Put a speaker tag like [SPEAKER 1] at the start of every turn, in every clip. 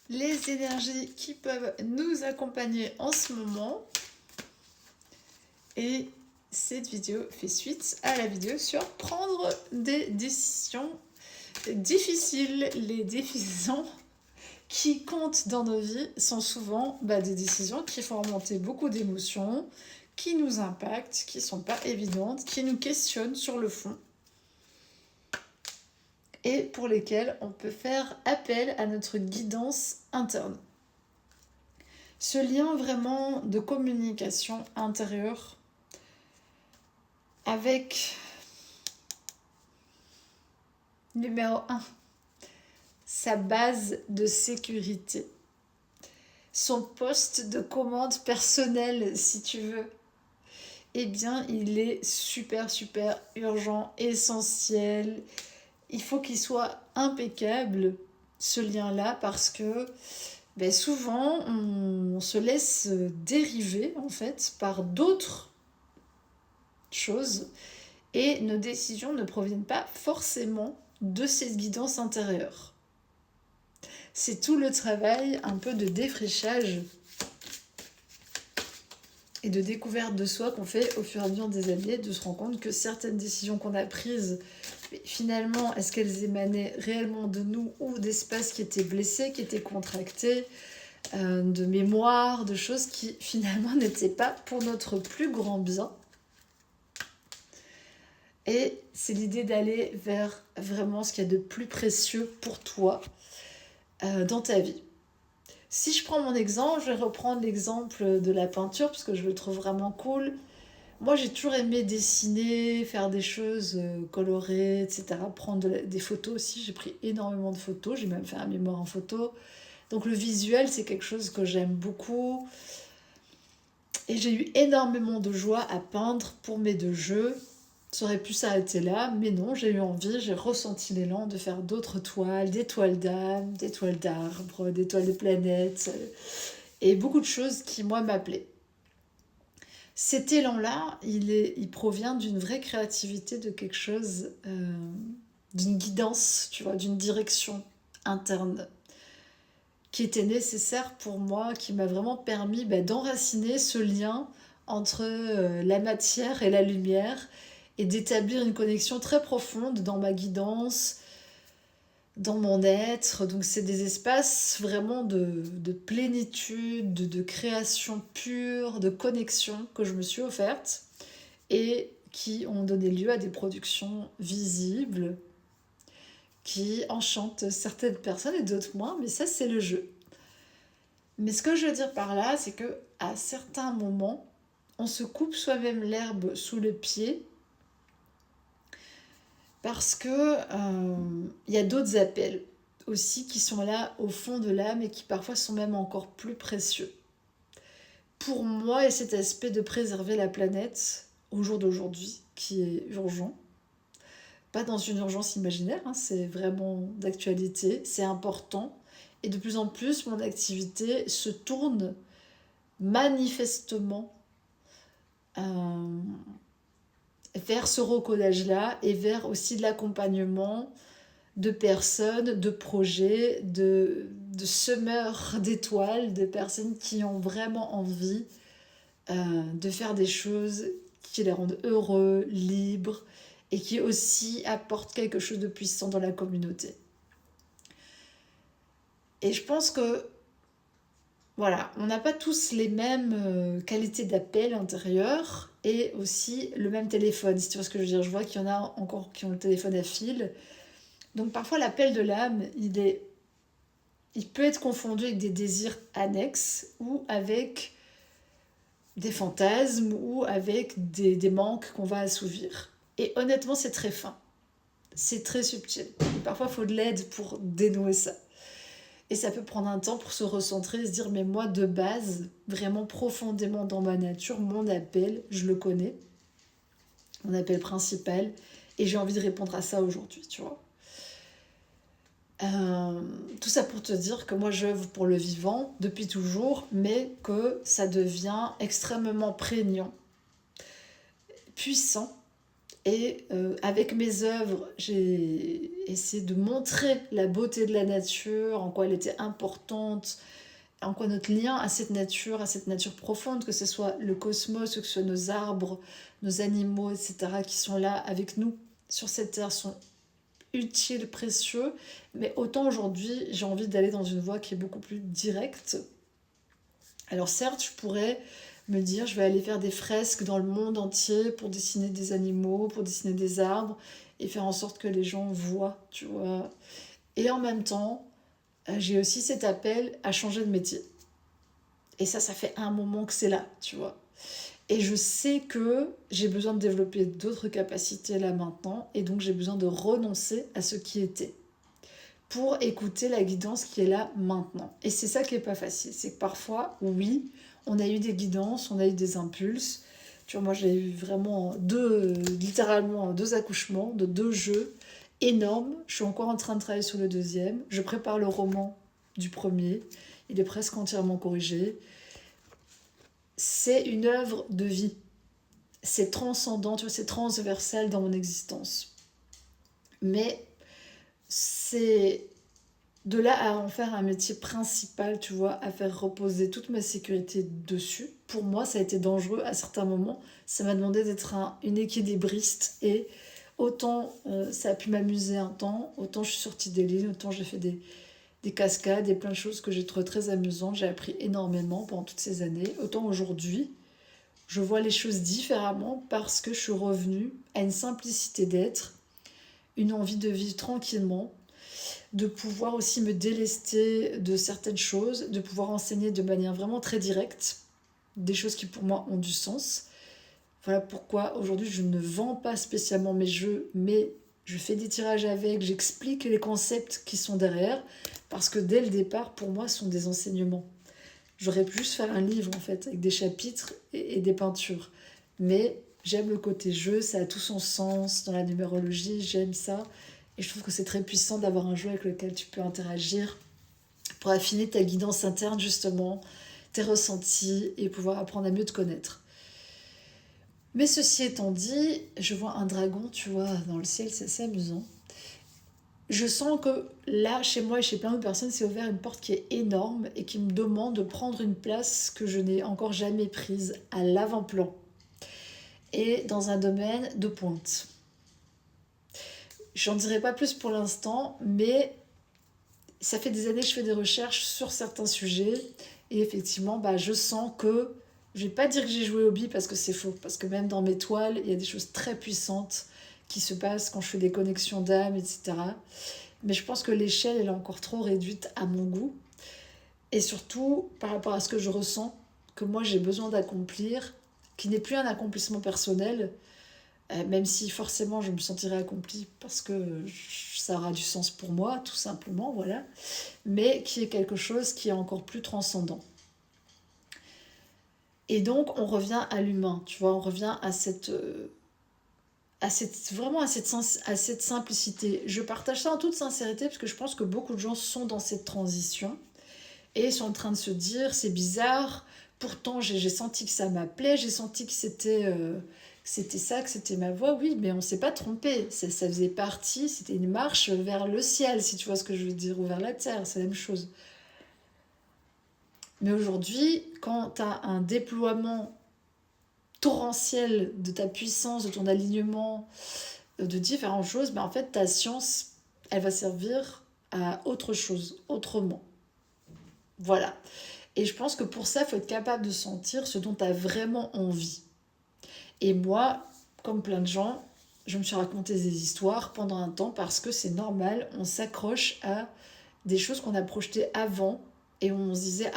[SPEAKER 1] les énergies qui peuvent nous accompagner en ce moment. Et cette vidéo fait suite à la vidéo sur prendre des décisions difficiles. Les décisions qui comptent dans nos vies sont souvent des décisions qui font remonter beaucoup d'émotions, qui nous impactent, qui ne sont pas évidentes, qui nous questionnent sur le fond et pour lesquelles on peut faire appel à notre guidance interne. Ce lien vraiment de communication intérieure avec, numéro 1, sa base de sécurité, son poste de commande personnel, si tu veux, eh bien, il est super urgent, essentiel. Il faut qu'il soit impeccable, ce lien-là, parce que souvent, on se laisse dériver, en fait, par d'autres choses, et nos décisions ne proviennent pas forcément de cette guidance intérieure. C'est tout le travail un peu de défrichage et de découverte de soi qu'on fait au fur et à mesure des années, de se rendre compte que certaines décisions qu'on a prises, finalement, est-ce qu'elles émanaient réellement de nous ou d'espaces qui étaient blessés, qui étaient contractés, de mémoire, de choses qui finalement n'étaient pas pour notre plus grand bien. Et c'est l'idée d'aller vers vraiment ce qu'il y a de plus précieux pour toi dans ta vie. Si je prends mon exemple, je vais reprendre l'exemple de la peinture parce que je le trouve vraiment cool. Moi, j'ai toujours aimé dessiner, faire des choses colorées, etc. Prendre des photos aussi. J'ai pris énormément de photos. J'ai même fait un mémoire en photo. Donc le visuel, c'est quelque chose que j'aime beaucoup. Et j'ai eu énormément de joie à peindre pour mes 2 jeux. Ça aurait pu s'arrêter là, mais non, j'ai eu envie, j'ai ressenti l'élan de faire d'autres toiles, des toiles d'âme, des toiles d'arbres, des toiles de planètes, et beaucoup de choses qui, moi, m'appelaient. Cet élan-là, il provient d'une vraie créativité, de quelque chose, d'une guidance, tu vois, d'une direction interne qui était nécessaire pour moi, qui m'a vraiment permis d'enraciner ce lien entre la matière et la lumière et d'établir une connexion très profonde dans ma guidance, dans mon être. Donc c'est des espaces vraiment de plénitude, de création pure, de connexion que je me suis offerte et qui ont donné lieu à des productions visibles qui enchantent certaines personnes et d'autres moins, mais ça c'est le jeu. Mais ce que je veux dire par là, c'est que à certains moments, on se coupe soi-même l'herbe sous le pied parce que y a d'autres appels aussi qui sont là au fond de l'âme et qui parfois sont même encore plus précieux. Pour moi, il y a cet aspect de préserver la planète au jour d'aujourd'hui qui est urgent. Pas dans une urgence imaginaire, c'est vraiment d'actualité, c'est important. Et de plus en plus, mon activité se tourne manifestement vers ce recodage-là et vers aussi de l'accompagnement de personnes, de projets, de semeurs d'étoiles, de personnes qui ont vraiment envie de faire des choses qui les rendent heureux, libres et qui aussi apportent quelque chose de puissant dans la communauté. Et je pense que voilà, on n'a pas tous les mêmes qualités d'appel intérieur et aussi le même téléphone, si tu vois ce que je veux dire. Je vois qu'il y en a encore qui ont le téléphone à fil. Donc parfois l'appel de l'âme, il peut être confondu avec des désirs annexes ou avec des fantasmes ou avec des manques qu'on va assouvir. Et honnêtement, c'est très fin. C'est très subtil. Et parfois, il faut de l'aide pour dénouer ça. Et ça peut prendre un temps pour se recentrer et se dire, mais moi, de base, vraiment profondément dans ma nature, mon appel, je le connais. Mon appel principal. Et j'ai envie de répondre à ça aujourd'hui, tu vois. Tout ça pour te dire que moi j'œuvre pour le vivant depuis toujours, mais que ça devient extrêmement prégnant, puissant Et avec mes œuvres, j'ai essayé de montrer la beauté de la nature, en quoi elle était importante, en quoi notre lien à cette nature profonde, que ce soit le cosmos, que ce soit nos arbres, nos animaux, etc., qui sont là avec nous sur cette terre, sont utiles, précieux. Mais autant aujourd'hui, j'ai envie d'aller dans une voie qui est beaucoup plus directe. Alors certes, je pourrais me dire, je vais aller faire des fresques dans le monde entier pour dessiner des animaux, pour dessiner des arbres, et faire en sorte que les gens voient, tu vois. Et en même temps, j'ai aussi cet appel à changer de métier. Et ça fait un moment que c'est là, tu vois. Et je sais que j'ai besoin de développer d'autres capacités là maintenant, et donc j'ai besoin de renoncer à ce qui était pour écouter la guidance qui est là maintenant. Et c'est ça qui est pas facile, c'est que parfois, oui, on a eu des guidances, on a eu des impulses. Tu vois, moi j'ai eu vraiment littéralement deux accouchements de deux jeux énormes. Je suis encore en train de travailler sur le deuxième. Je prépare le roman du premier. Il est presque entièrement corrigé. C'est une œuvre de vie. C'est transcendant, tu vois, c'est transversal dans mon existence. Mais c'est de là à en faire un métier principal, tu vois, à faire reposer toute ma sécurité dessus. Pour moi, ça a été dangereux à certains moments. Ça m'a demandé d'être une équilibriste et autant ça a pu m'amuser un temps, autant je suis sortie des lignes, autant j'ai fait des cascades et plein de choses que j'ai trouvé très amusantes. J'ai appris énormément pendant toutes ces années. Autant aujourd'hui, je vois les choses différemment parce que je suis revenue à une simplicité d'être, une envie de vivre tranquillement, de pouvoir aussi me délester de certaines choses, de pouvoir enseigner de manière vraiment très directe, des choses qui pour moi ont du sens. Voilà pourquoi aujourd'hui je ne vends pas spécialement mes jeux, mais je fais des tirages avec, j'explique les concepts qui sont derrière, parce que dès le départ, pour moi, ce sont des enseignements. J'aurais pu juste faire un livre en fait, avec des chapitres et des peintures. Mais j'aime le côté jeu, ça a tout son sens dans la numérologie, j'aime ça. Et je trouve que c'est très puissant d'avoir un jeu avec lequel tu peux interagir pour affiner ta guidance interne justement, tes ressentis et pouvoir apprendre à mieux te connaître. Mais ceci étant dit, je vois un dragon, tu vois, dans le ciel, c'est assez amusant. Je sens que là, chez moi et chez plein d'autres personnes, c'est ouvert une porte qui est énorme et qui me demande de prendre une place que je n'ai encore jamais prise à l'avant-plan et dans un domaine de pointe. J'en dirai pas plus pour l'instant, mais ça fait des années que je fais des recherches sur certains sujets et effectivement, je sens que je vais pas dire que j'ai joué au bi parce que c'est faux, parce que même dans mes toiles, il y a des choses très puissantes qui se passent quand je fais des connexions d'âme, etc. Mais je pense que l'échelle, elle est encore trop réduite à mon goût. Et surtout, par rapport à ce que je ressens, que moi j'ai besoin d'accomplir, qui n'est plus un accomplissement personnel, même si forcément je me sentirai accomplie parce que ça aura du sens pour moi, tout simplement, voilà. Mais qui est quelque chose qui est encore plus transcendant. Et donc, on revient à l'humain, tu vois, on revient vraiment à cette simplicité. Je partage ça en toute sincérité parce que je pense que beaucoup de gens sont dans cette transition et sont en train de se dire c'est bizarre, pourtant j'ai senti que ça m'appelait, j'ai senti que c'était ça, que c'était ma voix. Oui, mais on s'est pas trompé, ça faisait partie, c'était une marche vers le ciel, si tu vois ce que je veux dire, ou vers la terre, c'est la même chose. Mais aujourd'hui, quand tu as un déploiement torrentiel de ta puissance, de ton alignement, de différentes choses, en fait, ta science, elle va servir à autre chose, autrement. Voilà. Et je pense que pour ça, il faut être capable de sentir ce dont tu as vraiment envie. Et moi, comme plein de gens, je me suis raconté des histoires pendant un temps parce que c'est normal, on s'accroche à des choses qu'on a projetées avant et on se disait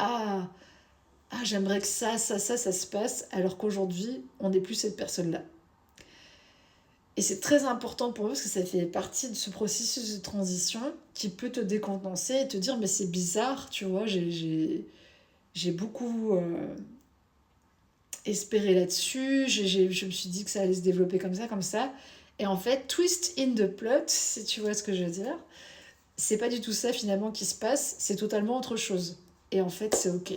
[SPEAKER 1] j'aimerais que ça se passe, alors qu'aujourd'hui, on n'est plus cette personne-là. Et c'est très important pour eux parce que ça fait partie de ce processus de transition qui peut te décontenancer et te dire mais c'est bizarre, tu vois, j'ai beaucoup espéré là-dessus, je me suis dit que ça allait se développer comme ça. Et en fait, twist in the plot, si tu vois ce que je veux dire, c'est pas du tout ça finalement qui se passe, c'est totalement autre chose. Et en fait, c'est ok.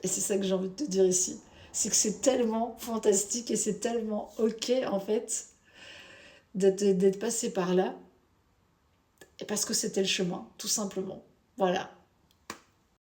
[SPEAKER 1] Et c'est ça que j'ai envie de te dire ici. C'est que c'est tellement fantastique et c'est tellement ok en fait d'être passé par là, et parce que c'était le chemin, tout simplement. Voilà.